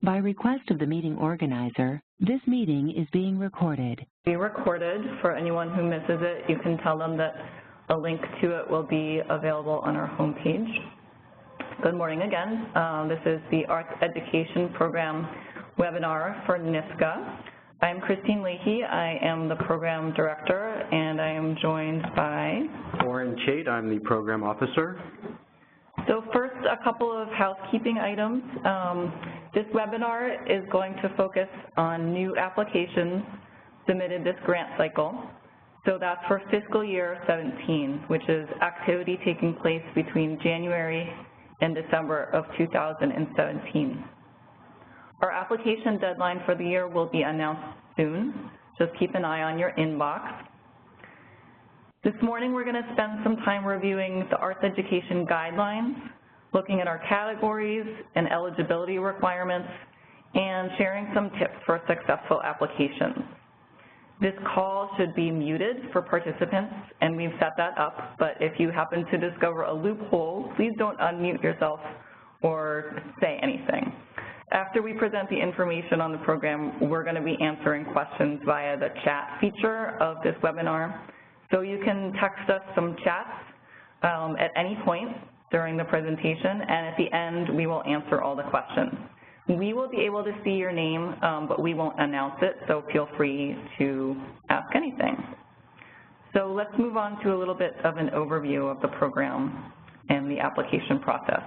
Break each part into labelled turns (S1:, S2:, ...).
S1: By request of the meeting organizer, this meeting is being recorded.
S2: Be recorded. For anyone who misses it, you can tell them that a link to it will be available on our homepage. Good morning again. This is the Arts Education Program webinar for NYSCA. I'm Christine Leahy. I am the Program Director, and I am joined by
S3: Orin Chait. I'm the Program Officer.
S2: So first, a couple of housekeeping items. This webinar is going to focus on new applications submitted this grant cycle. So that's for fiscal year 17, which is activity taking place between January and December of 2017. Our application deadline for the year will be announced soon. Just keep an eye on your inbox. This morning, we're going to spend some time reviewing the arts education guidelines, looking at our categories and eligibility requirements, and sharing some tips for successful applications. This call should be muted for participants, and we've set that up, but if you happen to discover a loophole, please don't unmute yourself or say anything. After we present the information on the program, we're going to be answering questions via the chat feature of this webinar. So you can text us some chats at any point during the presentation, and at the end, we will answer all the questions. We will be able to see your name, but we won't announce it, so feel free to ask anything. So let's move on to a little bit of an overview of the program and the application process.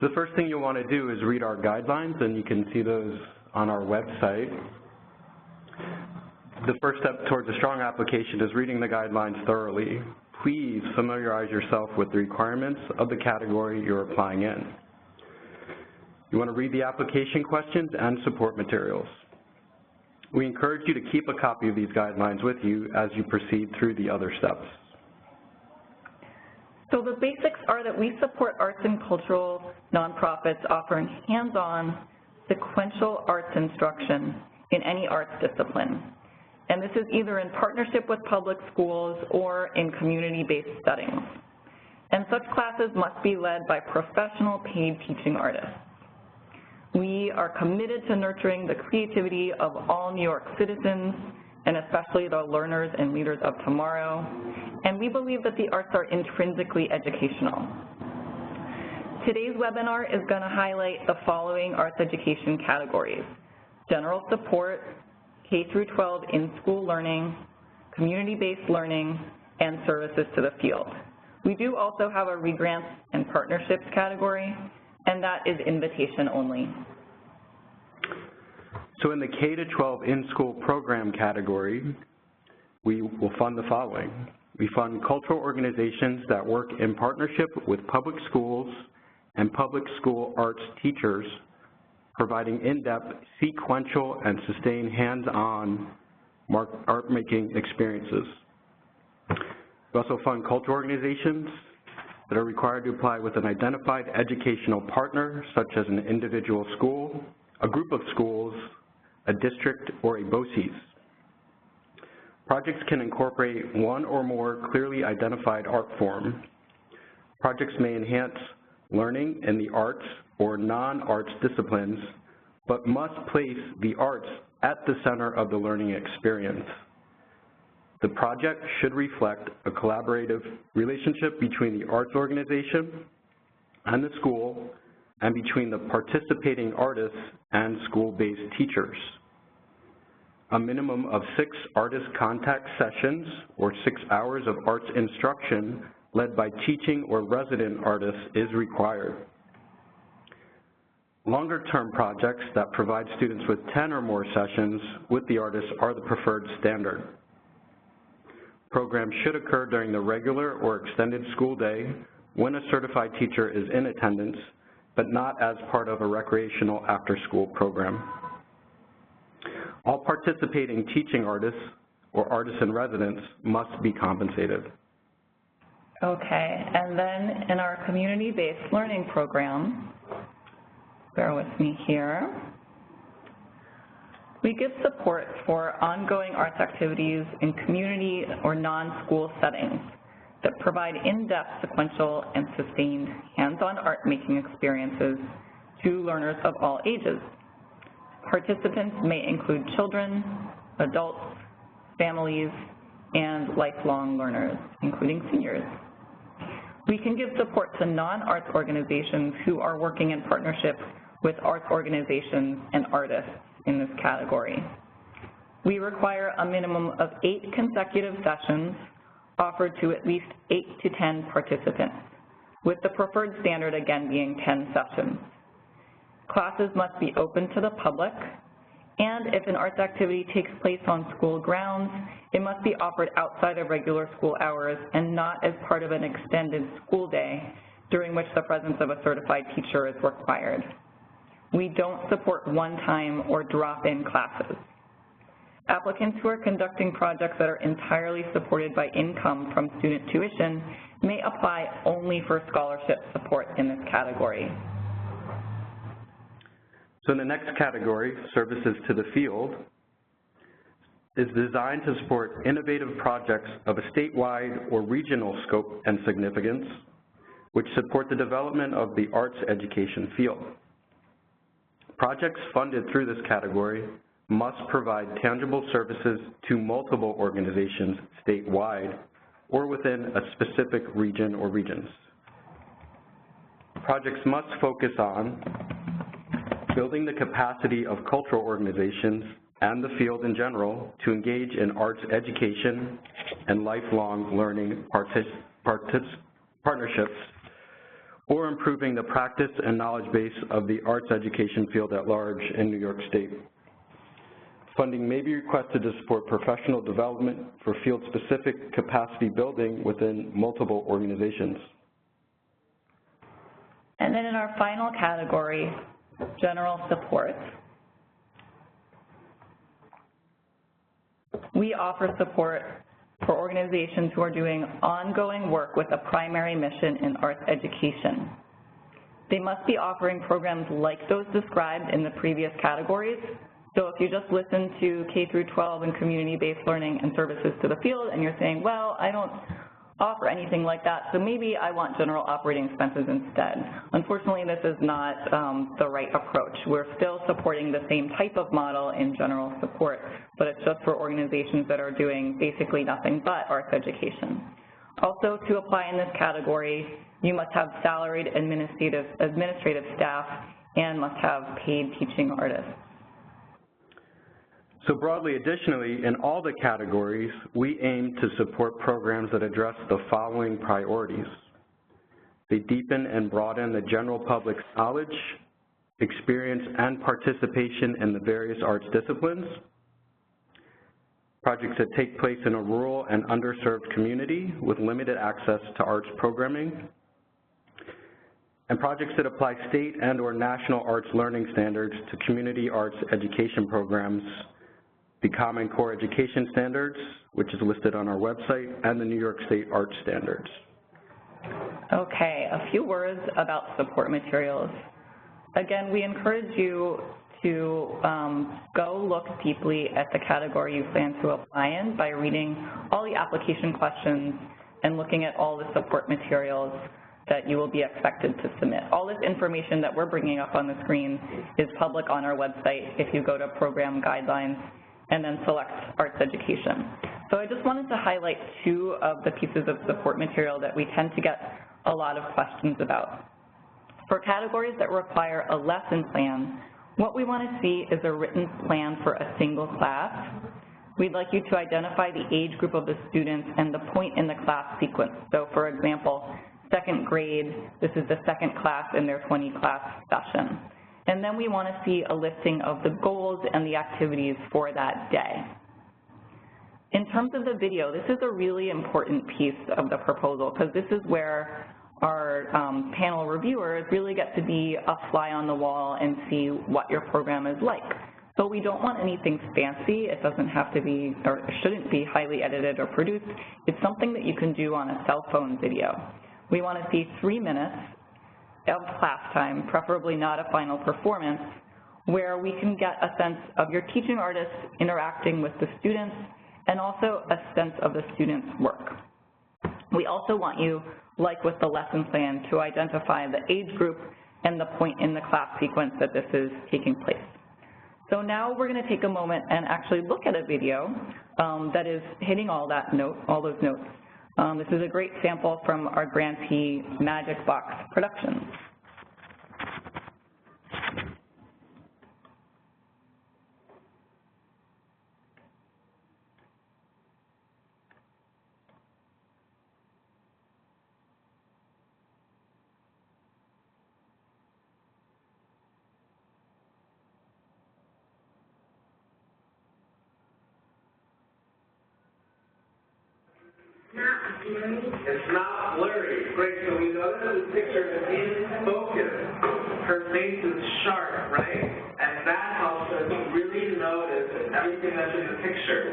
S3: The first thing you'll want to do is read our guidelines, and you can see those on our website. The first step towards a strong application is reading the guidelines thoroughly. Please familiarize yourself with the requirements of the category you're applying in. You want to read the application questions and support materials. We encourage you to keep a copy of these guidelines with you as you proceed through the other steps.
S2: So the basics are that we support arts and cultural nonprofits offering hands-on sequential arts instruction in any arts discipline. And this is either in partnership with public schools or in community-based settings. And such classes must be led by professional paid teaching artists. We are committed to nurturing the creativity of all New York citizens, and especially the learners and leaders of tomorrow. And we believe that the arts are intrinsically educational. Today's webinar is going to highlight the following arts education categories: general support, K-12 in-school learning, community-based learning, and services to the field. We do also have a regrants and partnerships category, and that is invitation only.
S3: So in the K-12 in-school program category, we will fund the following. We fund cultural organizations that work in partnership with public schools and public school arts teachers, providing in-depth, sequential, and sustained hands-on art-making experiences. We also fund cultural organizations that are required to apply with an identified educational partner, such as an individual school, a group of schools, a district, or a BOCES. Projects can incorporate one or more clearly identified art form. Projects may enhance learning in the arts or non-arts disciplines, but must place the arts at the center of the learning experience. The project should reflect a collaborative relationship between the arts organization and the school, and between the participating artists and school-based teachers. A minimum of 6 artist contact sessions, or 6 hours of arts instruction led by teaching or resident artists is required. Longer-term projects that provide students with 10 or more sessions with the artists are the preferred standard. Programs should occur during the regular or extended school day when a certified teacher is in attendance, but not as part of a recreational after-school program. All participating teaching artists or artists in residence must be compensated.
S2: Okay, and then in our community-based learning program, bear with me here, we give support for ongoing arts activities in community or non-school settings that provide in-depth sequential and sustained hands-on art-making experiences to learners of all ages. Participants may include children, adults, families, and lifelong learners, including seniors. We can give support to non-arts organizations who are working in partnership with arts organizations and artists in this category. We require a minimum of 8 consecutive sessions offered to at least 8 to 10 participants, with the preferred standard again being 10 sessions. Classes must be open to the public, and if an arts activity takes place on school grounds, it must be offered outside of regular school hours and not as part of an extended school day during which the presence of a certified teacher is required. We don't support one-time or drop-in classes. Applicants who are conducting projects that are entirely supported by income from student tuition may apply only for scholarship support in this category.
S3: So the next category, services to the field, is designed to support innovative projects of a statewide or regional scope and significance, which support the development of the arts education field. Projects funded through this category must provide tangible services to multiple organizations statewide or within a specific region or regions. Projects must focus on building the capacity of cultural organizations and the field in general to engage in arts education and lifelong learning partnerships, or improving the practice and knowledge base of the arts education field at large in New York State. Funding may be requested to support professional development for field-specific capacity building within multiple organizations.
S2: And then in our final category, general support, we offer support for organizations who are doing ongoing work with a primary mission in arts education. They must be offering programs like those described in the previous categories. So if you just listen to K through 12 and community-based learning and services to the field and you're saying, well, I don't offer anything like that, so maybe I want general operating expenses instead. Unfortunately, this is not the right approach. We're still supporting the same type of model in general support, but it's just for organizations that are doing basically nothing but arts education. Also, to apply in this category, you must have salaried administrative staff and must have paid teaching artists.
S3: So broadly, additionally, in all the categories, we aim to support programs that address the following priorities. They deepen and broaden the general public's knowledge, experience, and participation in the various arts disciplines. Projects that take place in a rural and underserved community with limited access to arts programming. And projects that apply state and or national arts learning standards to community arts education programs, the Common Core Education Standards, which is listed on our website, and the New York State Arts Standards.
S2: Okay, a few words about support materials. Again, we encourage you to go look deeply at the category you plan to apply in by reading all the application questions and looking at all the support materials that you will be expected to submit. All this information that we're bringing up on the screen is public on our website if you go to Program Guidelines and then select Arts Education. So I just wanted to highlight 2 of the pieces of support material that we tend to get a lot of questions about. For categories that require a lesson plan, what we want to see is a written plan for a single class. We'd like you to identify the age group of the students and the point in the class sequence. So for example, 2nd grade, this is the 2nd class in their 20-class session. And then we want to see a listing of the goals and the activities for that day. In terms of the video, this is a really important piece of the proposal because this is where our panel reviewers really get to be a fly on the wall and see what your program is like. So we don't want anything fancy. It doesn't have to be or shouldn't be highly edited or produced. It's something that you can do on a cell phone video. We want to see 3 minutes of class time, preferably not a final performance, where we can get a sense of your teaching artists interacting with the students and also a sense of the students' work. We also want you, like with the lesson plan, to identify the age group and the point in the class sequence that this is taking place. So now we're going to take a moment and actually look at a video that is hitting all those notes. This is a great sample from our grantee Magic Box production.
S4: It's not blurry. Great, so we notice this picture is in focus. Her face is sharp, right? And that helps us really notice everything that's in the picture.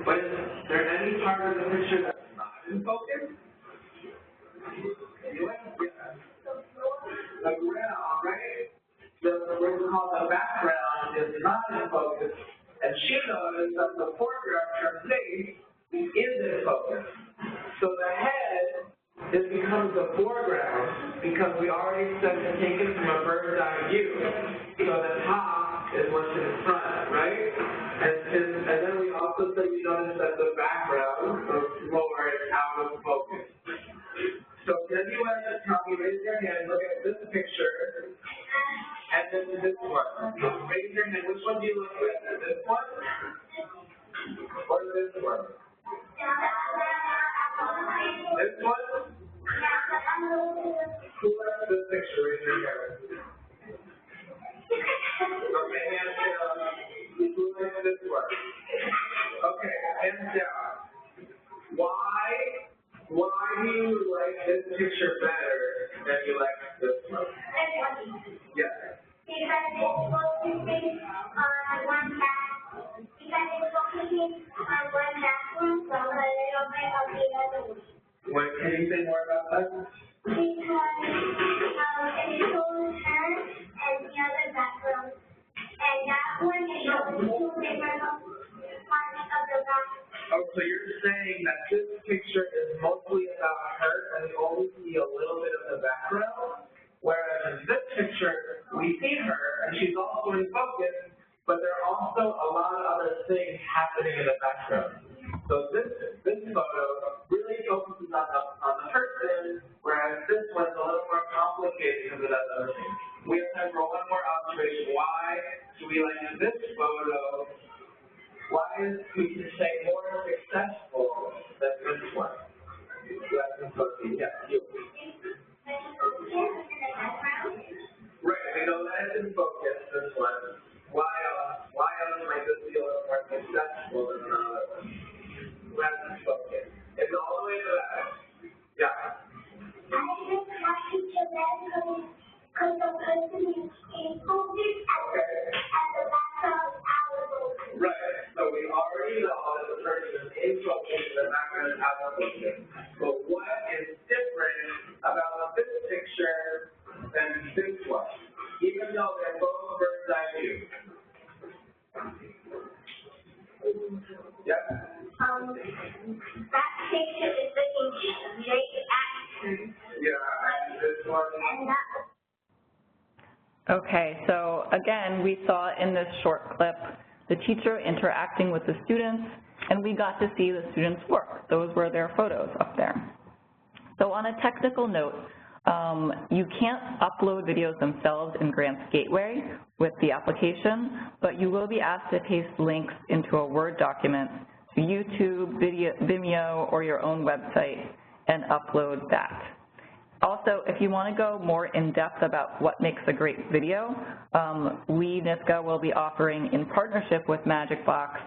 S4: But is there any part of the picture that's not in focus? Yeah. The ground, right? What we call the background is not in focus. And she noticed that the foreground, her face, is in focus. So the head becomes the foreground because we already said it's taken from a bird's eye view. So the top is what's in front, right? And then we also said you notice that the background, the lower, is out of focus. So can anyone just tell me, raise your hand, look at this picture, and then this one. Raise your hand, which one do you look at? This one? Or this one? This one? Who likes this picture? Raise your hand. Okay, hands down. Who likes this one? Okay, hands down. Why do you like this picture better than you like this one? Yes.
S5: Because it's focusing on one task. Because it's focusing on one classroom from a little bit of the other one.
S4: Wait, can you say more about that?
S5: Because it shows her and the other background. And that one shows two different parts of the background.
S4: Oh, so you're saying that this picture is mostly about her and we only see a little bit of the background? Whereas in this picture, we see her and she's also in focus, but there are also a lot of other things happening in the background. So this photo really focuses on the person, whereas this one's a little more complicated because it has other things. We have time for one more observation. Why do we like this photo? Why is we can say more successful than this one? Yeah, you. Right, we know that it's in focus, this one. Why else might this be a little more successful than the other one? Who has this focus? It's all the way to the left. Yeah.
S5: I think my teacher because the person is focused and the background is out of focus.
S4: Right, so we already know that the person is in focus and the background is out of focus. But what is different about this picture than this one? Even though they're both bird's eye view. Yep.
S5: That picture is looking straight at her.
S4: Yeah, this one.
S5: And that.
S2: Okay, so again, we saw in this short clip the teacher interacting with the students, and we got to see the students' work. Those were their photos up there. So on a technical note, you can't upload videos themselves in Grants Gateway with the application, but you will be asked to paste links into a Word document to YouTube, Vimeo, or your own website and upload that. Also, if you want to go more in-depth about what makes a great video, NYSCA will be offering, in partnership with Magic Box,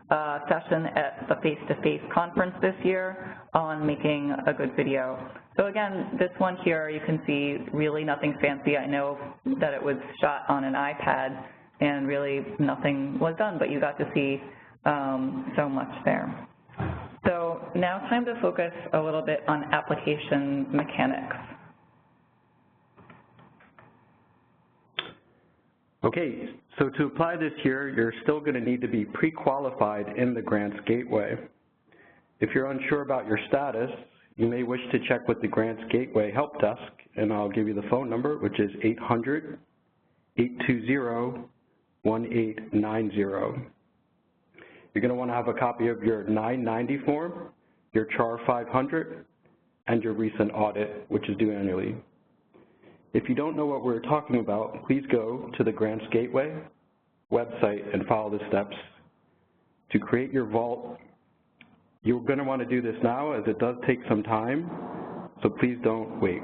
S2: a session at the face-to-face conference this year on making a good video. So again, this one here, you can see really nothing fancy. I know that it was shot on an iPad and really nothing was done, but you got to see so much there. So now time to focus a little bit on application mechanics.
S3: Okay, so to apply this here, you're still going to need to be pre-qualified in the Grants Gateway. If you're unsure about your status, You may wish to check with the Grants Gateway Help Desk, and I'll give you the phone number, which is 800-820-1890. You're going to want to have a copy of your 990 form, your CHAR 500, and your recent audit, which is due annually. If you don't know what we're talking about, please go to the Grants Gateway website and follow the steps. To create your vault, you're going to want to do this now, as it does take some time, so please don't wait.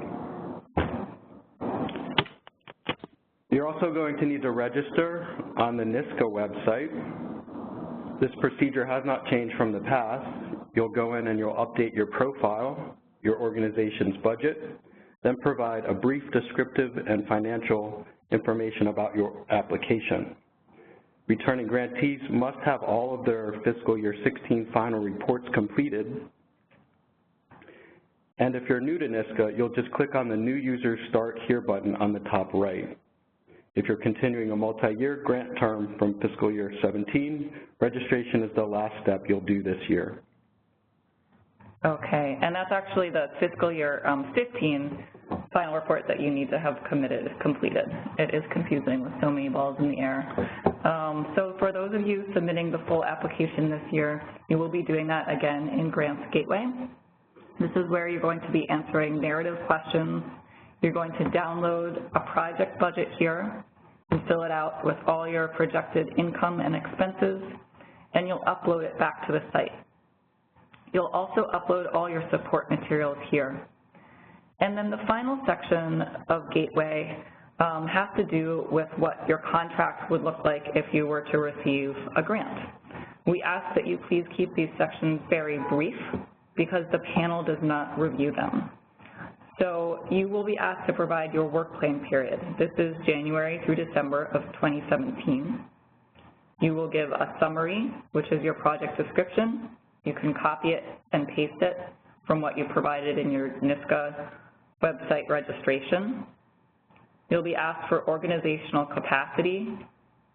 S3: You're also going to need to register on the NYSCA website. This procedure has not changed from the past. You'll go in and you'll update your profile, your organization's budget, then provide a brief descriptive and financial information about your application. Returning grantees must have all of their fiscal year 16 final reports completed. And if you're new to NYSCA, you'll just click on the New User Start Here button on the top right. If you're continuing a multi-year grant term from fiscal year 17, registration is the last step you'll do this year.
S2: Okay, and that's actually the fiscal year 15 final report that you need to have completed. It is confusing with so many balls in the air. So for those of you submitting the full application this year, you will be doing that again in Grants Gateway. This is where you're going to be answering narrative questions. You're going to download a project budget here and fill it out with all your projected income and expenses, and you'll upload it back to the site. You'll also upload all your support materials here. And then the final section of Gateway has to do with what your contract would look like if you were to receive a grant. We ask that you please keep these sections very brief because the panel does not review them. So you will be asked to provide your work plan period. This is January through December of 2017. You will give a summary, which is your project description. You can copy it and paste it from what you provided in your NYSCA website registration. You'll be asked for organizational capacity,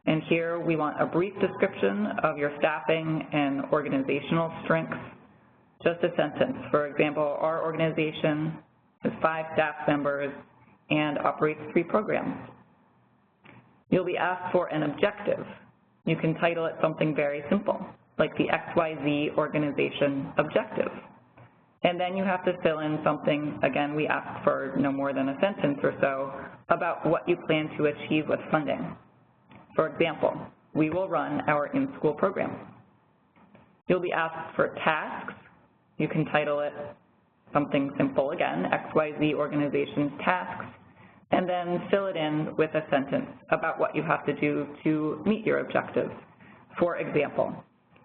S2: and here we want a brief description of your staffing and organizational strengths. Just a sentence. For example, our organization has 5 staff members and operates 3 programs. You'll be asked for an objective. You can title it something very simple, like the XYZ organization objective. And then you have to fill in something, again, we ask for no more than a sentence or so, about what you plan to achieve with funding. For example, we will run our in-school program. You'll be asked for tasks. You can title it something simple, again, XYZ organization's tasks, and then fill it in with a sentence about what you have to do to meet your objectives. For example,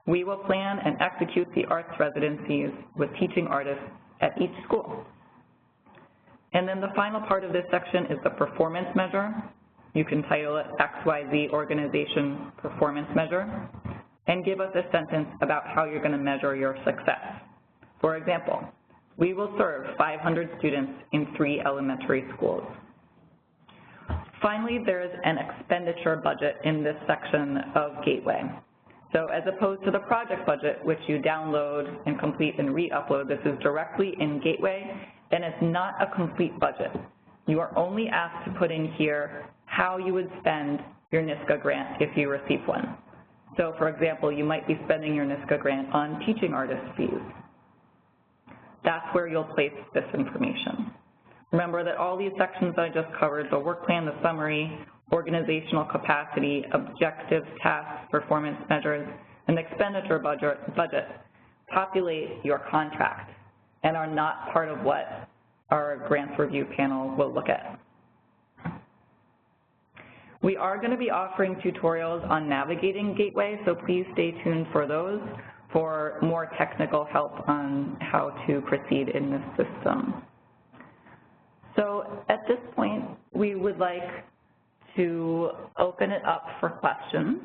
S2: we will plan and execute the arts residencies with teaching artists at each school. And then the final part of this section is the performance measure. You can title it XYZ Organization Performance Measure, and give us a sentence about how you're going to measure your success. For example, we will serve 500 students in 3 elementary schools. Finally, there is an expenditure budget in this section of Gateway. So as opposed to the project budget, which you download and complete and re-upload, this is directly in Gateway, and it's not a complete budget. You are only asked to put in here how you would spend your NYSCA grant if you receive one. So for example, you might be spending your NYSCA grant on teaching artist fees. That's where you'll place this information. Remember that all these sections I just covered, the work plan, the summary, organizational capacity, objectives, tasks, performance measures, and the expenditure budget populate your contract and are not part of what our grants review panel will look at. We are going to be offering tutorials on navigating Gateway, so please stay tuned for those for more technical help on how to proceed in this system. So at this point, we would like to open it up for questions.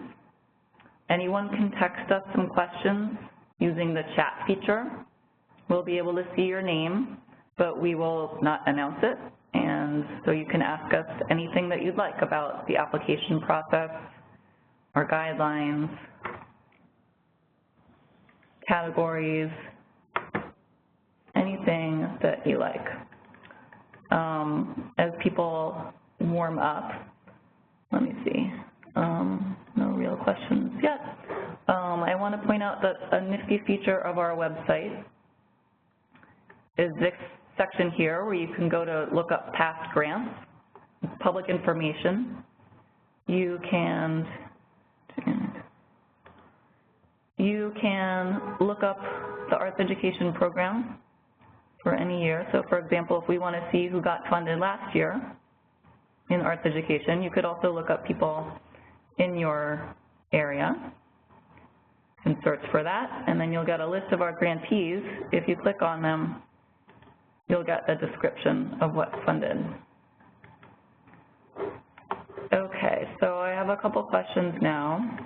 S2: Anyone can text us some questions using the chat feature. We'll be able to see your name, but we will not announce it. And so you can ask us anything that you'd like about the application process, our guidelines, anything that you like. As people warm up, let me see, no real questions yet. I want to point out that a nifty feature of our website is this section here where you can go to look up past grants, public information. You can look up the arts education program for any year. So for example, if we want to see who got funded last year in arts education, you could also look up people in your area and search for that, and then you'll get a list of our grantees. If you click on them, you'll get a description of what's funded. Okay, so I have a couple questions now.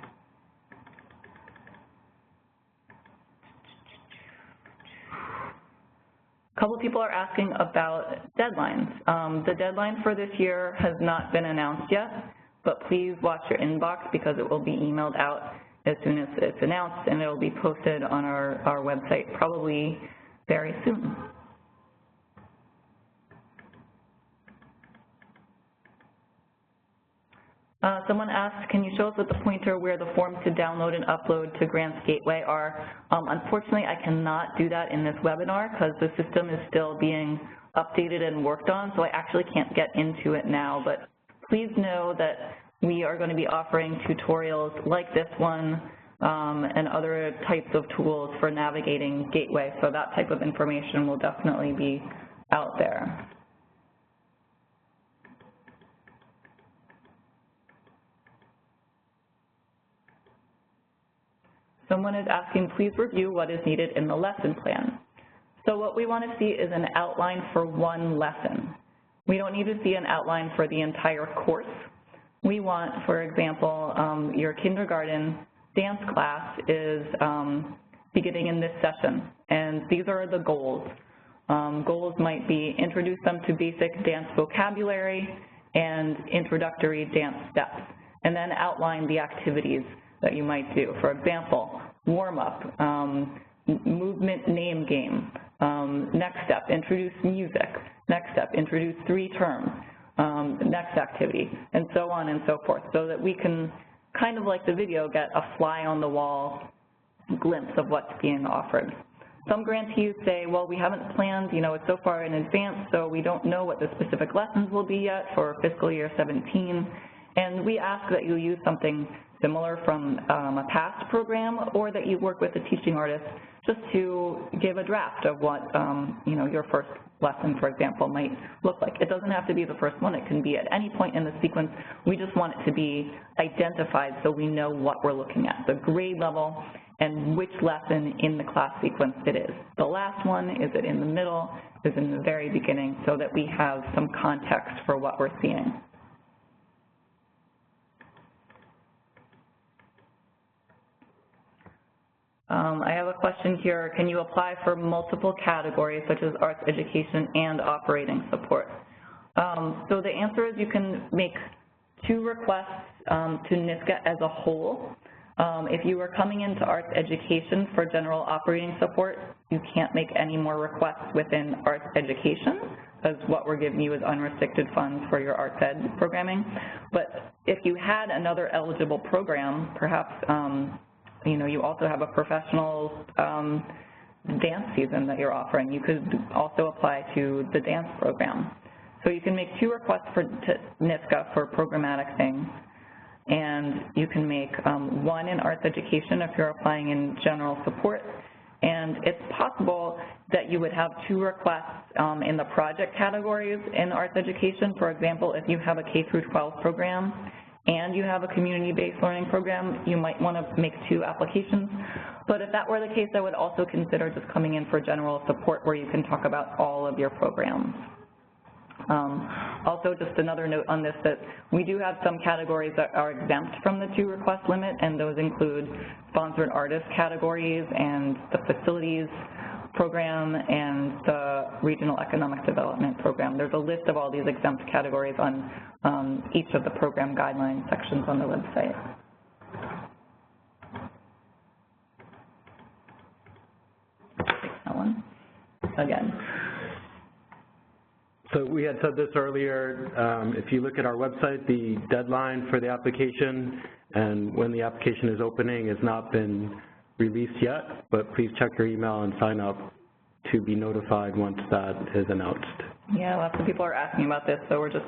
S2: A couple people are asking about deadlines. The deadline for this year has not been announced yet, but please watch your inbox because it will be emailed out as soon as it's announced, and it will be posted on our website probably very soon. Someone asked, can you show us with the pointer where the forms to download and upload to Grants Gateway are? Unfortunately, I cannot do that in this webinar because the system is still being updated and worked on, so I actually can't get into it now, but please know that we are going to be offering tutorials like this one and other types of tools for navigating Gateway, so that type of information will definitely be out there. Someone is asking, please review what is needed in the lesson plan. So what we want to see is an outline for one lesson. We don't need to see an outline for the entire course. We want, for example, your kindergarten dance class is beginning in this session, and these are the goals. Goals might be introduce them to basic dance vocabulary and introductory dance steps, and then outline the activities that you might do. For example, warm-up, movement name game. Next step, introduce music. Next step, introduce 3 terms. Next activity, and so on and so forth, so that we can, kind of like the video, get a fly-on-the-wall glimpse of what's being offered. Some grantees say, well, we haven't planned, it's so far in advance, so we don't know what the specific lessons will be yet for fiscal year 17. And we ask that you use something similar from a past program, or that you work with a teaching artist just to give a draft of what your first lesson, for example, might look like. It doesn't have to be the first one. It can be at any point in the sequence. We just want it to be identified so we know what we're looking at, the grade level and which lesson in the class sequence it is. The last one, is it in the middle, is it in the very beginning, so that we have some context for what we're seeing. I have a question here. Can you apply for multiple categories such as arts education and operating support? So the answer is you can make 2 requests to NYSCA as a whole. If you are coming into arts education for general operating support, you can't make any more requests within arts education, as what we're giving you is unrestricted funds for your arts ed programming. But if you had another eligible program, perhaps you also have a professional dance season that you're offering, you could also apply to the dance program. So you can make 2 requests to NYSCA for programmatic things, and you can make 1 in arts education if you're applying in general support, and it's possible that you would have 2 requests in the project categories in arts education. For example, if you have a K-12 program and you have a community-based learning program, you might want to make 2 applications. But if that were the case, I would also consider just coming in for general support where you can talk about all of your programs. Also, just another note on this, that we do have some categories that are exempt from the 2 request limit, and those include sponsored artist categories and the facilities program and the regional economic development program. There's a list of all these exempt categories on each of the program guideline sections on the website. Take that one. again.
S3: So we had said this earlier, if you look at our website, the deadline for the application and when the application is opening has not been released yet, but please check your email and sign up to be notified once that is announced.
S2: Yeah, lots of people are asking about this, so we're just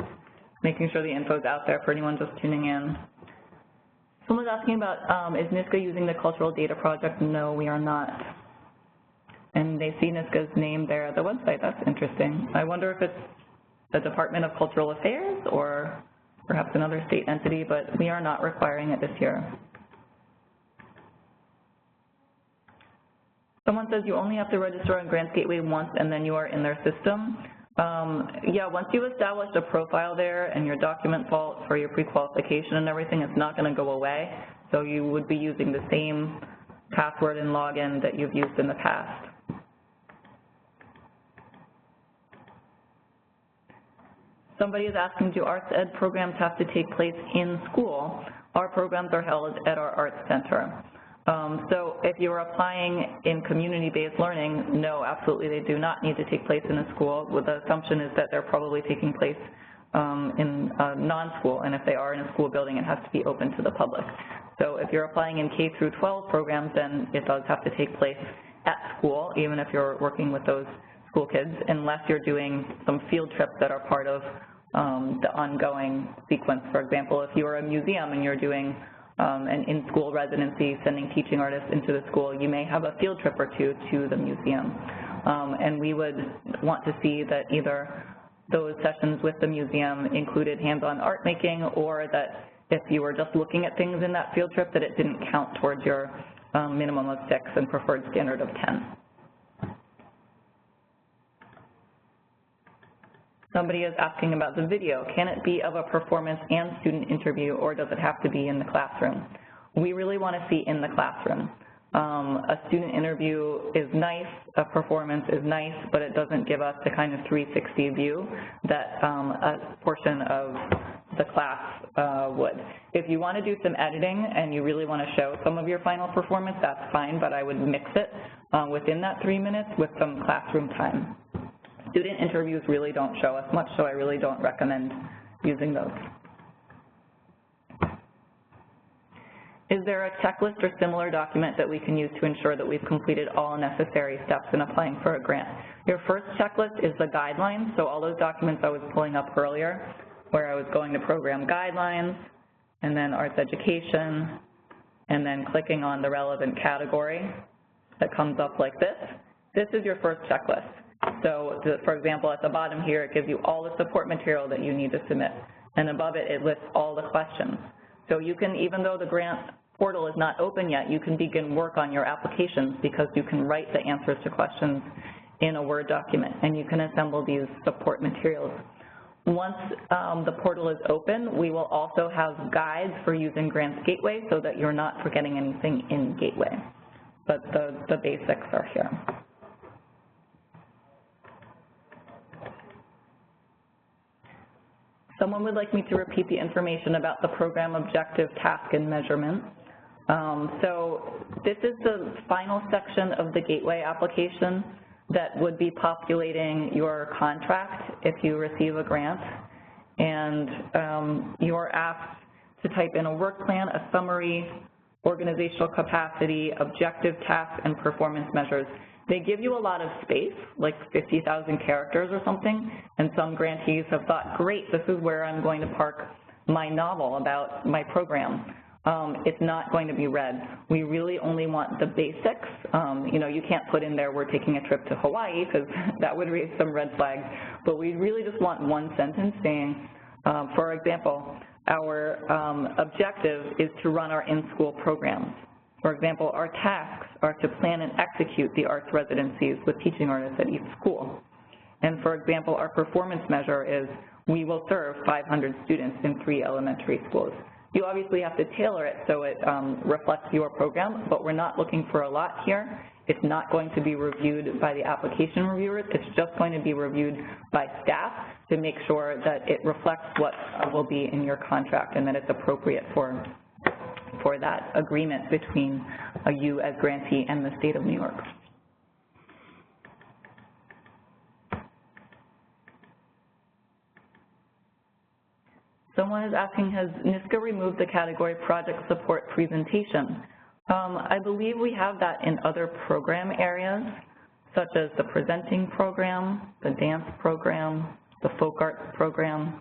S2: making sure the info is out there for anyone just tuning in. Someone's asking about, is NYSCA using the Cultural Data Project? No, we are not. And they see NYSCA's name there at the website. That's interesting. I wonder if it's the Department of Cultural Affairs or perhaps another state entity, but we are not requiring it this year. Someone says you only have to register on Grants Gateway once and then you are in their system. Yeah, once you've established a profile there and your document vault for your pre-qualification and everything, it's not going to go away. So you would be using the same password and login that you've used in the past. Somebody is asking, do arts ed programs have to take place in school? Our programs are held at our arts center. So if you're applying in community-based learning, no, absolutely they do not need to take place in a school. The assumption is that they're probably taking place in a non-school, and if they are in a school building, it has to be open to the public. So if you're applying in K through 12 programs, then it does have to take place at school, even if you're working with those school kids, unless you're doing some field trips that are part of the ongoing sequence. For example, if you're a museum and you're doing an in-school residency, sending teaching artists into the school, you may have a field trip or two to the museum. And we would want to see that either those sessions with the museum included hands-on art making, or that if you were just looking at things in that field trip, that it didn't count towards your minimum of 6 and preferred standard of 10. Somebody is asking about the video. Can it be of a performance and student interview, or does it have to be in the classroom? We really want to see in the classroom. A student interview is nice, a performance is nice, but it doesn't give us the kind of 360 view that a portion of the class would. If you want to do some editing and you really want to show some of your final performance, that's fine, but I would mix it within that 3 minutes with some classroom time. Student interviews really don't show us much, so I really don't recommend using those. Is there a checklist or similar document that we can use to ensure that we've completed all necessary steps in applying for a grant? Your first checklist is the guidelines, so all those documents I was pulling up earlier, where I was going to program guidelines, and then arts education, and then clicking on the relevant category that comes up like this. This is your first checklist. So, for example, at the bottom here, it gives you all the support material that you need to submit. And above it, it lists all the questions. So you can, even though the grant portal is not open yet, you can begin work on your applications because you can write the answers to questions in a Word document, and you can assemble these support materials. Once the portal is open, we will also have guides for using Grants Gateway so that you're not forgetting anything in Gateway. But the basics are here. Someone would like me to repeat the information about the program objective, task, and measurement. So this is the final section of the Gateway application that would be populating your contract if you receive a grant. And you're asked to type in a work plan, a summary, organizational capacity, objective, task, and performance measures. They give you a lot of space, like 50,000 characters or something, and some grantees have thought, great, this is where I'm going to park my novel about my program. It's not going to be read. We really only want the basics. You know, you can't put in there, we're taking a trip to Hawaii, because that would raise some red flags, but we really just want one sentence saying, for example, our objective is to run our in-school programs. For example, our tasks are to plan and execute the arts residencies with teaching artists at each school. And for example, our performance measure is we will serve 500 students in 3 elementary schools. You obviously have to tailor it so it reflects your program, but we're not looking for a lot here. It's not going to be reviewed by the application reviewers. It's just going to be reviewed by staff to make sure that it reflects what will be in your contract and that it's appropriate for that agreement between you as grantee and the state of New York. Someone is asking, has NYSCA removed the category project support presentation? I believe we have that in other program areas, such as the presenting program, the dance program, the folk arts program,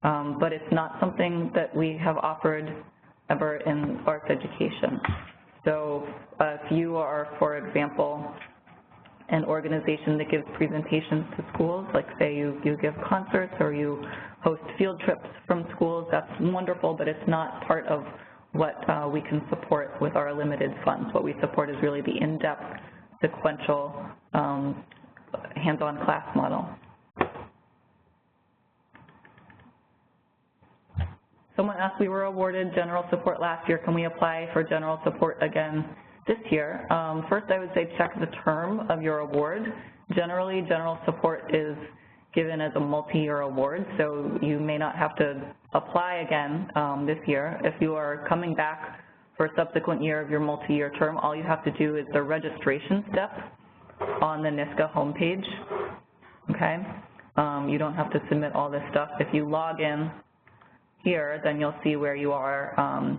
S2: but it's not something that we have offered ever in arts education. So if you are, for example, an organization that gives presentations to schools, like say you give concerts or you host field trips from schools, that's wonderful, but it's not part of what we can support with our limited funds. What we support is really the in-depth, sequential, hands-on class model. Someone asked, we were awarded general support last year. Can we apply for general support again this year? First, I would say check the term of your award. Generally, general support is given as a multi-year award, so you may not have to apply again this year. If you are coming back for a subsequent year of your multi-year term, all you have to do is the registration step on the NYSCA homepage, okay? You don't have to submit all this stuff. If you log in here, then you'll see where you are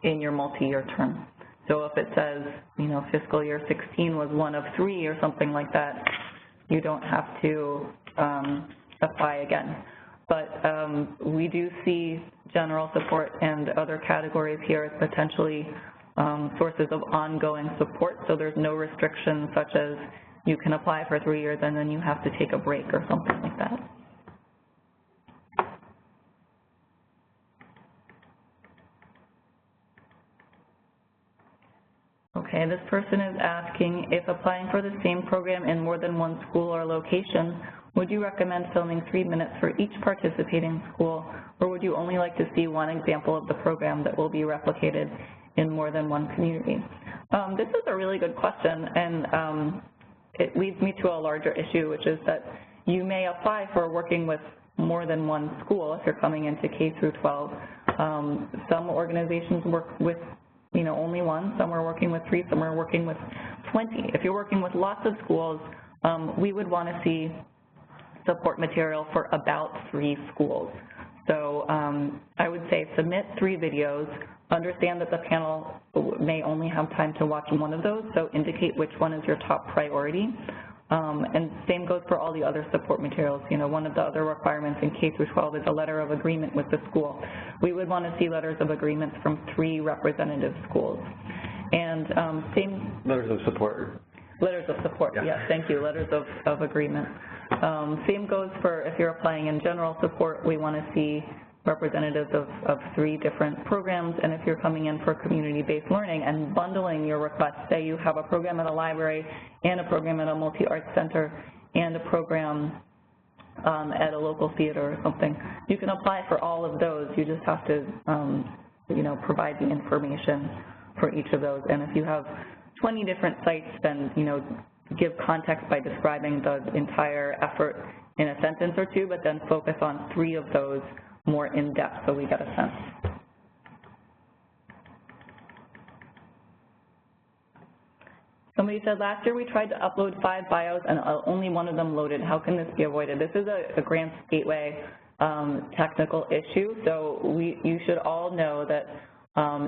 S2: in your multi-year term. So if it says, you know, fiscal year 16 was 1 of 3 or something like that, you don't have to apply again. But we do see general support and other categories here as potentially sources of ongoing support, so there's no restriction such as you can apply for 3 years and then you have to take a break or something like that. Okay, this person is asking, if applying for the same program in more than one school or location, would you recommend filming 3 minutes for each participating school, or would you only like to see one example of the program that will be replicated in more than one community? This is a really good question, and it leads me to a larger issue, which is that you may apply for working with more than one school if you're coming into K through 12. Some organizations work with only one, some are working with 3, some are working with 20. If you're working with lots of schools, we would want to see support material for about 3 schools. So I would say submit 3 videos, understand that the panel may only have time to watch one of those, so indicate which one is your top priority. And same goes for all the other support materials. One of the other requirements in K through 12 is a letter of agreement with the school. We would want to see letters of agreements from 3 representative schools. And same...
S3: Letters of support.
S2: Letters of support, yeah. Yes, thank you, letters of agreement. Same goes for if you're applying in general support, we want to see representatives of 3 different programs, and if you're coming in for community-based learning and bundling your request, say you have a program at a library and a program at a multi-arts center and a program at a local theater or something, you can apply for all of those. You just have to, provide the information for each of those. And if you have 20 different sites, then, give context by describing the entire effort in a sentence or 2, but then focus on 3 of those more in-depth so we get a sense. Somebody said, last year we tried to upload 5 bios and only one of them loaded. How can this be avoided? This is a Grants Gateway technical issue, so you should all know that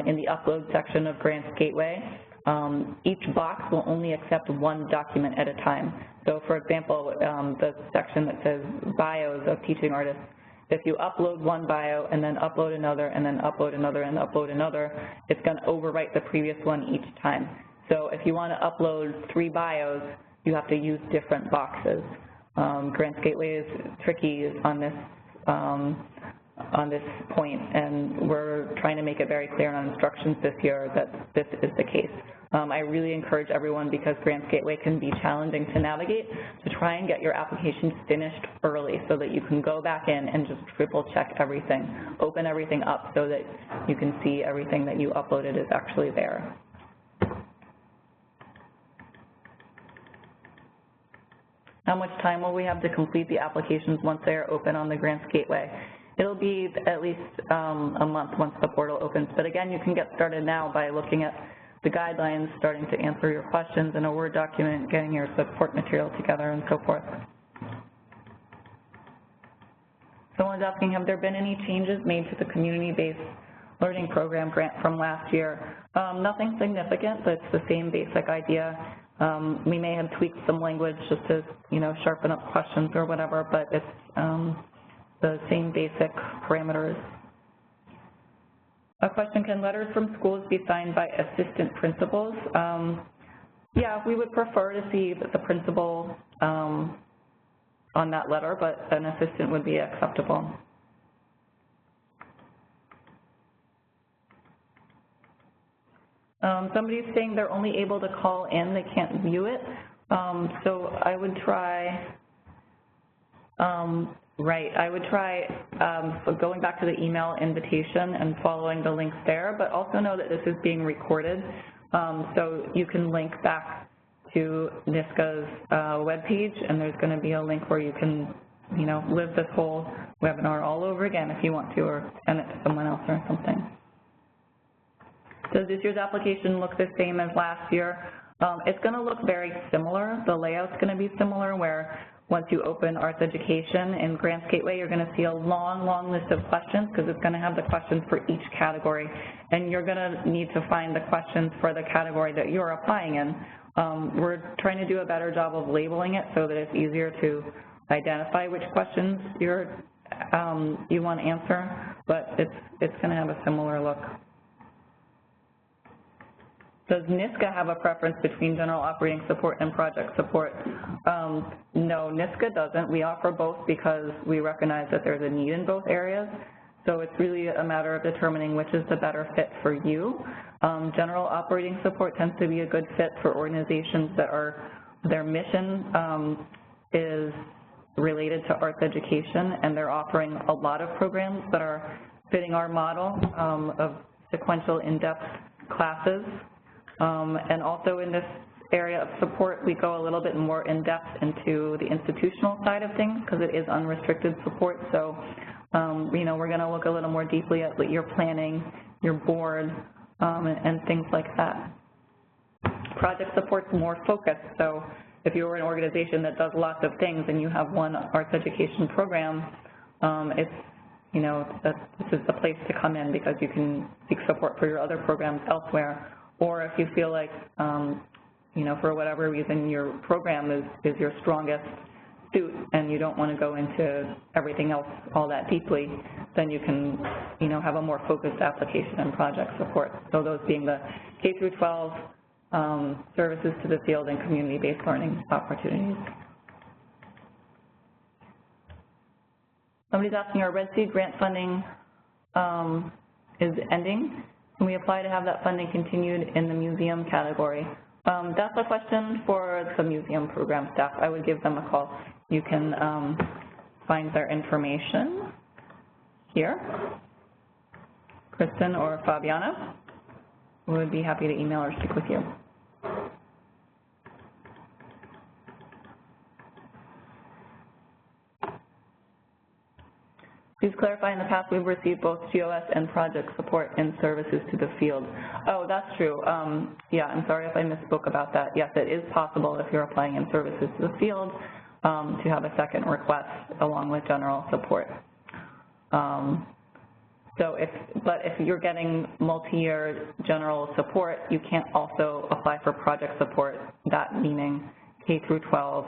S2: in the upload section of Grants Gateway, each box will only accept 1 document at a time. So for example, the section that says bios of teaching artists, if you upload 1 bio and then upload another and then upload another and upload another, it's going to overwrite the previous one each time. So if you want to upload 3 bios, you have to use different boxes. Grants Gateway is tricky on this point, and we're trying to make it very clear in our instructions this year that this is the case. I really encourage everyone, because Grants Gateway can be challenging to navigate, to try and get your applications finished early so that you can go back in and just triple check everything, open everything up so that you can see everything that you uploaded is actually there. How much time will we have to complete the applications once they are open on the Grants Gateway? It'll be at least a month once the portal opens. But again, you can get started now by looking at the guidelines, starting to answer your questions in a Word document, getting your support material together, and so forth. Someone's asking, have there been any changes made to the community-based learning program grant from last year? Nothing significant, but it's the same basic idea. We may have tweaked some language just to, sharpen up questions or whatever, but it's the same basic parameters. A question, can letters from schools be signed by assistant principals? Yeah, we would prefer to see the principal on that letter, but an assistant would be acceptable. Somebody's saying they're only able to call in, they can't view it. So I would try, going back to the email invitation and following the links there, but also know that this is being recorded. So you can link back to NYSCA's webpage, and there's going to be a link where you can, live this whole webinar all over again if you want to, or send it to someone else or something. Does this year's application look the same as last year? It's going to look very similar. The layout's going to be similar, where once you open Arts Education in Grants Gateway, you're going to see a long, long list of questions, because it's going to have the questions for each category. And you're going to need to find the questions for the category that you're applying in. We're trying to do a better job of labeling it so that it's easier to identify which questions you want to answer, but it's going to have a similar look. Does NYSCA have a preference between general operating support and project support? No, NYSCA doesn't. We offer both because we recognize that there's a need in both areas. So it's really a matter of determining which is the better fit for you. General operating support tends to be a good fit for organizations that their mission is related to arts education, and they're offering a lot of programs that are fitting our model of sequential in-depth classes. And also in this area of support, we go a little bit more in-depth into the institutional side of things, because it is unrestricted support. So, we're going to look a little more deeply at your planning, your board, and things like that. Project support's more focused. So if you're an organization that does lots of things and you have one arts education program, this is the place to come in, because you can seek support for your other programs elsewhere. Or if you feel like, for whatever reason your program is your strongest suit and you don't want to go into everything else all that deeply, then you can, have a more focused application and project support. So those being the K-12 services to the field and community-based learning opportunities. Somebody's asking, our Red Seed grant funding is ending. Can we apply to have that funding continued in the museum category? That's a question for the museum program staff. I would give them a call. You can find their information here. Kristen or Fabiana would be happy to email or speak with you. Please clarify, in the past we've received both GOS and project support and services to the field. Oh, that's true. Yeah, I'm sorry if I misspoke about that. Yes, it is possible if you're applying in services to the field to have a second request along with general support. But if you're getting multi-year general support, you can't also apply for project support, that meaning K-12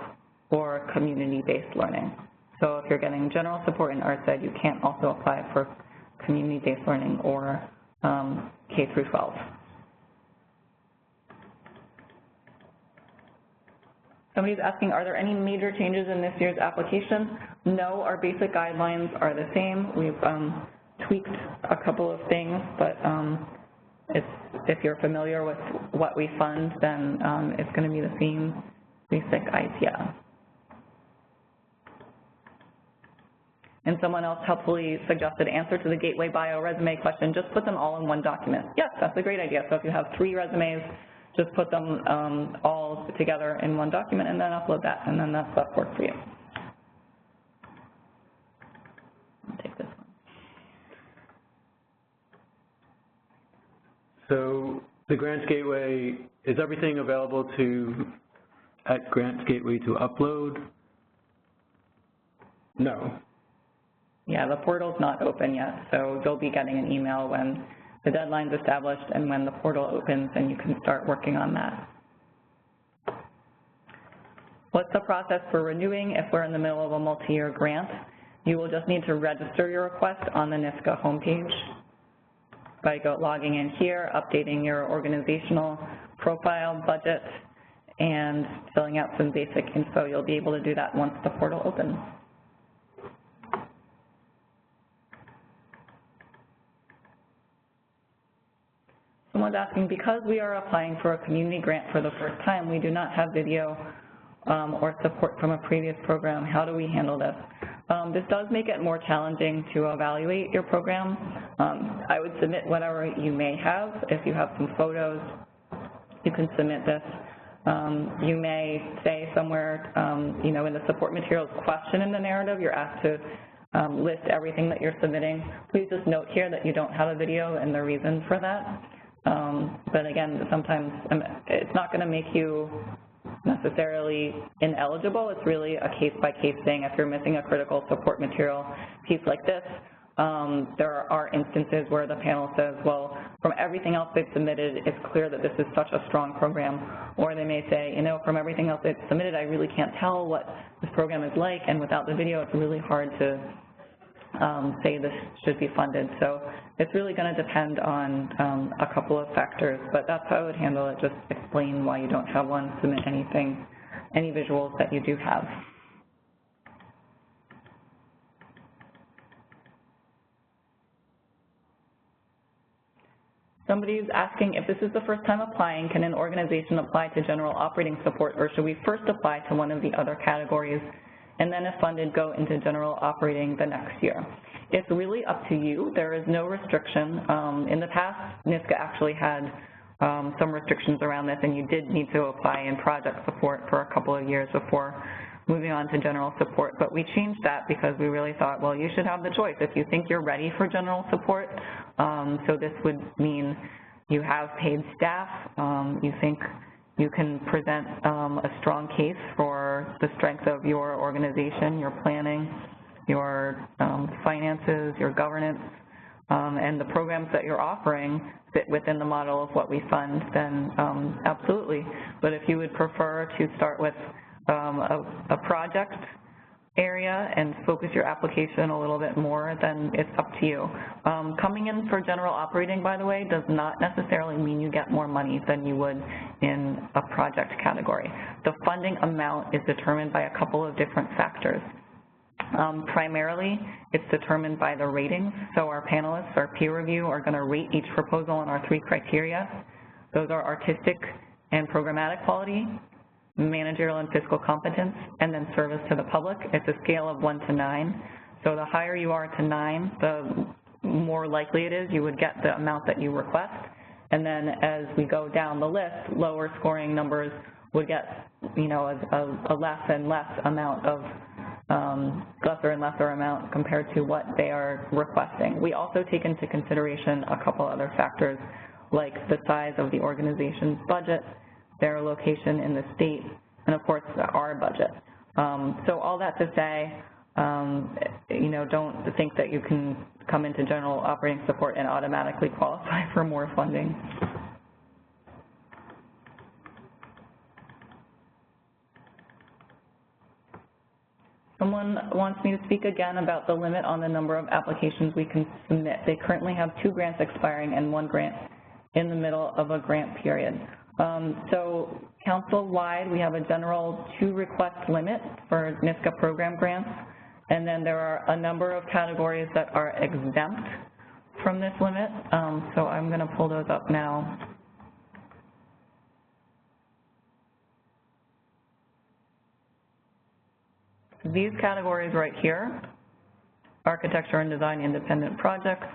S2: or community-based learning. So if you're getting general support in arts ed, you can't also apply for community-based learning or K-12. Somebody's asking, are there any major changes in this year's application? No, our basic guidelines are the same. We've tweaked a couple of things, but if you're familiar with what we fund, then it's going to be the same basic idea. And someone else helpfully suggested answer to the Gateway Bio resume question, just put them all in one document. Yes, that's a great idea. So if you have 3 resumes, just put them all together in one document and then upload that, and then that's work for you. I'll take this one.
S3: So the Grants Gateway, is everything available at Grants Gateway to upload? No.
S2: Yeah, the portal's not open yet, so you'll be getting an email when the deadline's established and when the portal opens, and you can start working on that. What's the process for renewing if we're in the middle of a multi-year grant? You will just need to register your request on the NYSCA homepage by logging in here, updating your organizational profile, budget, and filling out some basic info. You'll be able to do that once the portal opens. Someone's asking, because we are applying for a community grant for the first time, we do not have video or support from a previous program. How do we handle this? This does make it more challenging to evaluate your program. I would submit whatever you may have. If you have some photos, you can submit this. You may say somewhere, you know, in the support materials question in the narrative, you're asked to list everything that you're submitting. Please just note here that you don't have a video and the reason for that. But again, sometimes it's not going to make you necessarily ineligible. It's really a case-by-case thing. If you're missing a critical support material piece like this, there are instances where the panel says, well, from everything else they've submitted, it's clear that this is such a strong program. Or they may say, you know, from everything else they've submitted, I really can't tell what this program is like, and without the video, it's really hard to say this should be funded. So it's really going to depend on a couple of factors, but that's how I would handle it. Just explain why you don't have one, submit anything, any visuals that you do have. Somebody's asking, if this is the first time applying, can an organization apply to general operating support, or should we first apply to one of the other categories and then if funded, go into general operating the next year? It's really up to you. There is no restriction. In the past, NYSCA actually had some restrictions around this, and you did need to apply in project support for a couple of years before moving on to general support. But we changed that because we really thought, well, you should have the choice. If you think you're ready for general support, so this would mean you have paid staff, you think you can present a strong case for the strength of your organization, your planning, your finances, your governance, and the programs that you're offering fit within the model of what we fund, then absolutely. But if you would prefer to start with a project area and focus your application a little bit more, then it's up to you. Coming in for general operating, by the way, does not necessarily mean you get more money than you would in a project category. The funding amount is determined by a couple of different factors. Primarily, it's determined by the ratings. So our panelists, our peer review, are going to rate each proposal on our 3 criteria. Those are artistic and programmatic quality, managerial and fiscal competence, and then service to the public. It's a scale of 1 to 9. So the higher you are to 9, the more likely it is you would get the amount that you request. And then as we go down the list, lower scoring numbers would get, you know, a less and less amount of, lesser and lesser amount compared to what they are requesting. We also take into consideration a couple other factors like the size of the organization's budget, their location in the state, and of course our budget. So all that to say, you know, don't think that you can come into general operating support and automatically qualify for more funding. Someone wants me to speak again about the limit on the number of applications we can submit. They currently have 2 grants expiring and 1 grant in the middle of a grant period. So council-wide, we have a general 2 request limit for NYSCA program grants, and then there are a number of categories that are exempt from this limit. So I'm going to pull those up now. These categories right here, architecture and design independent projects,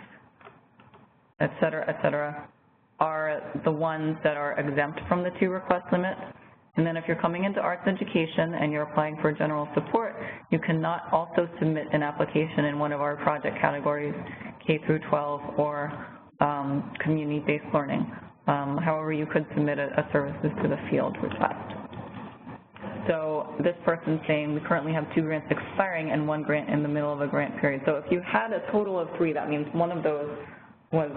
S2: et cetera, are the ones that are exempt from the 2 request limit. And then if you're coming into arts education and you're applying for general support, you cannot also submit an application in one of our project categories, K through 12 or community-based learning. However, you could submit a services to the field request. So this person's saying we currently have 2 grants expiring and 1 grant in the middle of a grant period. So if you had a total of 3, that means one of those was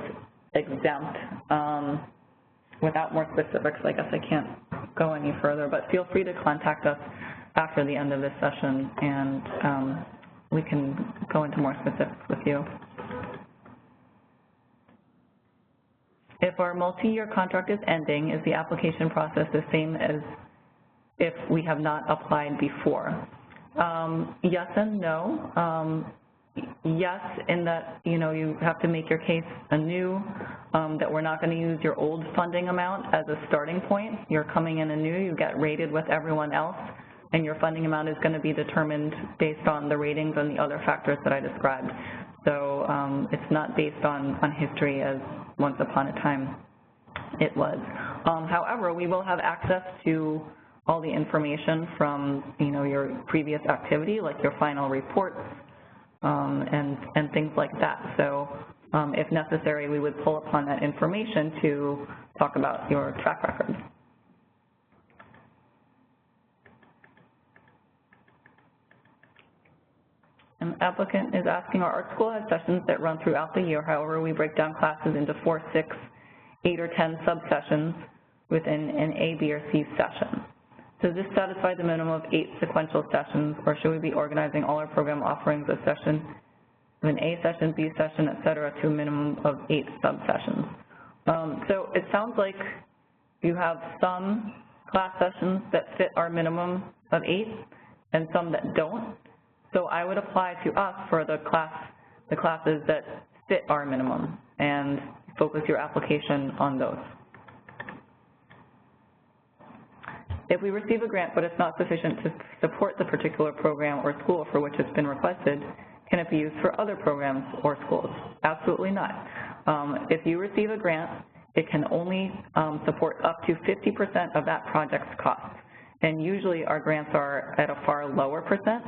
S2: exempt. Without more specifics, I guess I can't go any further, but feel free to contact us after the end of this session, and we can go into more specifics with you. If our multi-year contract is ending, is the application process the same as if we have not applied before? Yes and no. Yes, in that, you have to make your case anew, that we're not going to use your old funding amount as a starting point. You're coming in anew, you get rated with everyone else, and your funding amount is going to be determined based on the ratings and the other factors that I described. So it's not based on history as once upon a time it was. However, we will have access to all the information from, your previous activity, like your final reports, and things like that. So if necessary, we would pull upon that information to talk about your track record. An applicant is asking, our art school has sessions that run throughout the year. However, we break down classes into 4, 6, 8, or 10 sub-sessions within an A, B, or C session. Does this satisfy the minimum of 8 sequential sessions, or should we be organizing all our program offerings a session, an A session, B session, et cetera, to a minimum of 8 sub-sessions? So it sounds like you have some class sessions that fit our minimum of 8 and some that don't. So I would apply to us for the classes that fit our minimum and focus your application on those. If we receive a grant but it's not sufficient to support the particular program or school for which it's been requested, can it be used for other programs or schools? Absolutely not. If you receive a grant, it can only support up to 50% of that project's costs. And usually our grants are at a far lower percent.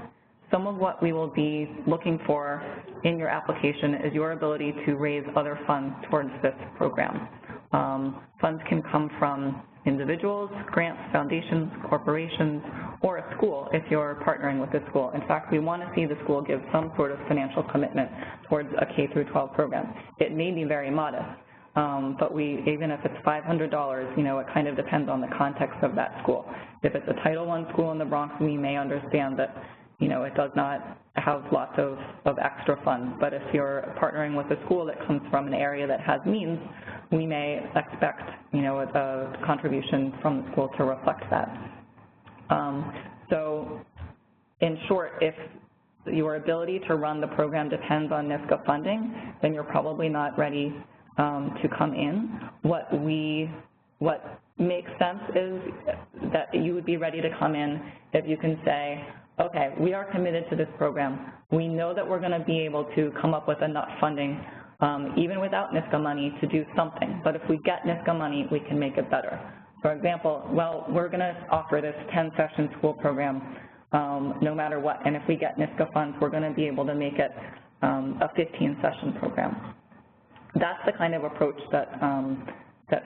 S2: Some of what we will be looking for in your application is your ability to raise other funds towards this program. Funds can come from individuals, grants, foundations, corporations, or a school if you're partnering with a school. In fact, we want to see the school give some sort of financial commitment towards a K-12 program. It may be very modest, but even if it's $500, it kind of depends on the context of that school. If it's a Title I school in the Bronx, we may understand that it does not have lots of extra funds. But if you're partnering with a school that comes from an area that has means, we may expect, a contribution from the school to reflect that. So in short, if your ability to run the program depends on NYSCA funding, then you're probably not ready to come in. What makes sense is that you would be ready to come in if you can say, okay, we are committed to this program. We know that we're going to be able to come up with enough funding, even without NYSCA money, to do something. But if we get NYSCA money, we can make it better. For example, well, we're going to offer this 10-session school program no matter what. And if we get NYSCA funds, we're going to be able to make it a 15-session program. That's the kind of approach that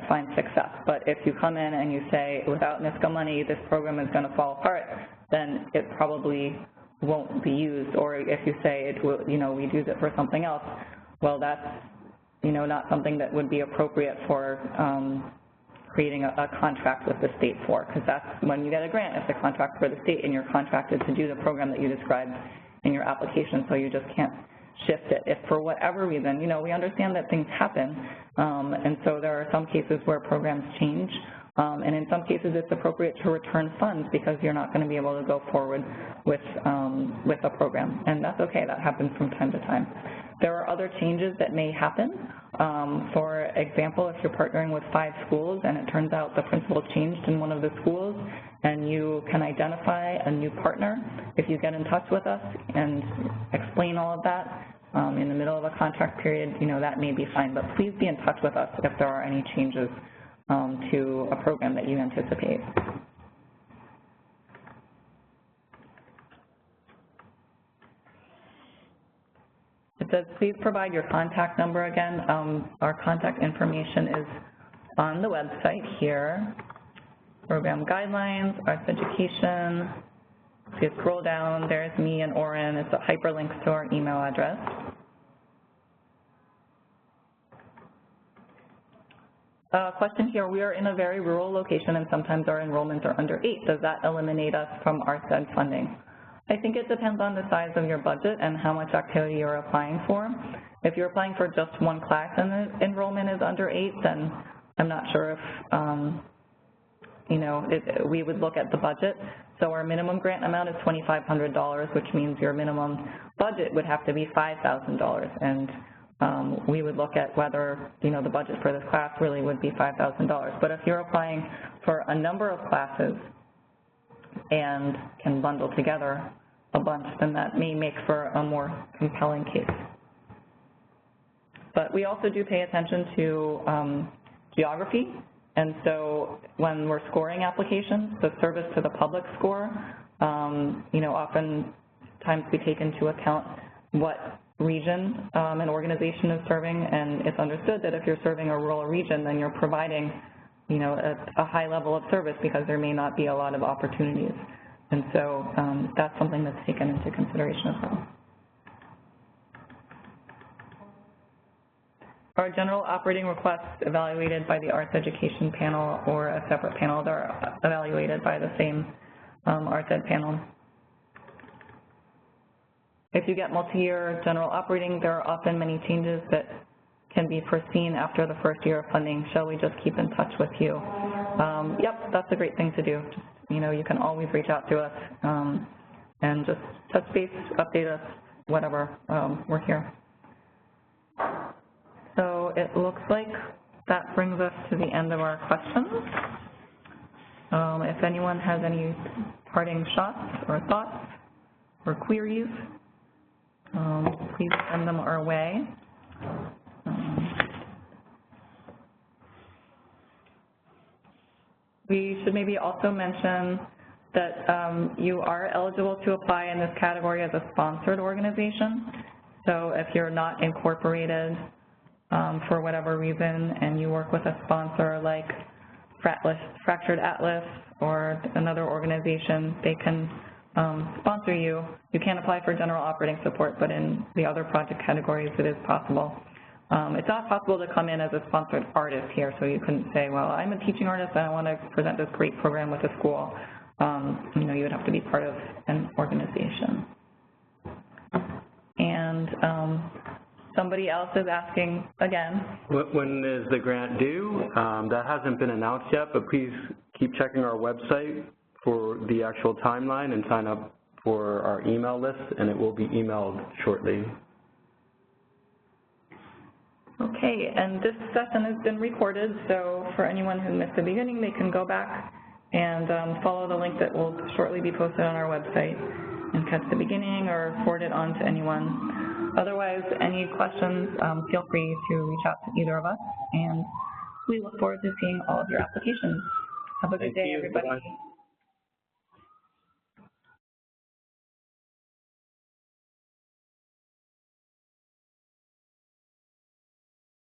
S2: finds success. But if you come in and you say, without NYSCA money, this program is going to fall apart, then it probably won't be used. Or if you say, it will, we'd use it for something else, well, that's, not something that would be appropriate for creating a contract with the state for, because that's when you get a grant, it's a contract for the state, and you're contracted to do the program that you described in your application, so you just can't shift it. If for whatever reason, we understand that things happen, and so there are some cases where programs change, and in some cases it's appropriate to return funds because you're not going to be able to go forward with a program, and that's okay. That happens from time to time. There are other changes that may happen. For example, if you're partnering with 5 schools and it turns out the principal changed in one of the schools and you can identify a new partner, if you get in touch with us and explain all of that in the middle of a contract period, that may be fine. But please be in touch with us if there are any changes to a program that you anticipate. It says, please provide your contact number again. Our contact information is on the website here. program guidelines, arts education. If you scroll down, there's me and Orin. It's a hyperlink to our email address. Question here, we are in a very rural location and sometimes our enrollments are under 8. Does that eliminate us from our SED funding? I think it depends on the size of your budget and how much activity you're applying for. If you're applying for just one class and the enrollment is under 8, then I'm not sure if, you know, we would look at the budget. So our minimum grant amount is $2,500, which means your minimum budget would have to be $5,000. And we would look at whether, you know, the budget for this class really would be $5,000. But if you're applying for a number of classes and can bundle together a bunch, then that may make for a more compelling case. But we also do pay attention to geography, and so when we're scoring applications, the service to the public score, you know, oftentimes we take into account what region an organization is serving, and it's understood that if you're serving a rural region, then you're providing, you know, a high level of service because there may not be a lot of opportunities. And so that's something that's taken into consideration as well. Are general operating requests evaluated by the arts education panel or a separate panel? They're evaluated by the same arts ed panel. If you get multi-year general operating, there are often many changes that can be foreseen after the first year of funding. Shall we just keep in touch with you? Yep, that's a great thing to do. Just, you know, you can always reach out to us and just touch base, update us, whatever. We're here. So it looks like that brings us to the end of our questions. If anyone has any parting shots or thoughts or queries, please send them our way. We should maybe also mention that you are eligible to apply in this category as a sponsored organization. So if you're not incorporated for whatever reason and you work with a sponsor like Fractured Atlas or another organization, they can sponsor you. You can't apply for general operating support, but in the other project categories it is possible. It's not possible to come in as a sponsored artist here, so you couldn't say, well, I'm a teaching artist and I want to present this great program with the school. You know, you would have to be part of an organization. And somebody else is asking again.
S3: When is the grant due? That hasn't been announced yet, but please keep checking our website for the actual timeline and sign up for our email list, and it will be emailed shortly.
S2: Okay, and this session has been recorded, so for anyone who missed the beginning, they can go back and follow the link that will shortly be posted on our website and catch the beginning or forward it on to anyone. Otherwise, any questions, feel free to reach out to either of us, and we look forward to seeing all of your applications. Have a good day, everybody. Bye-bye.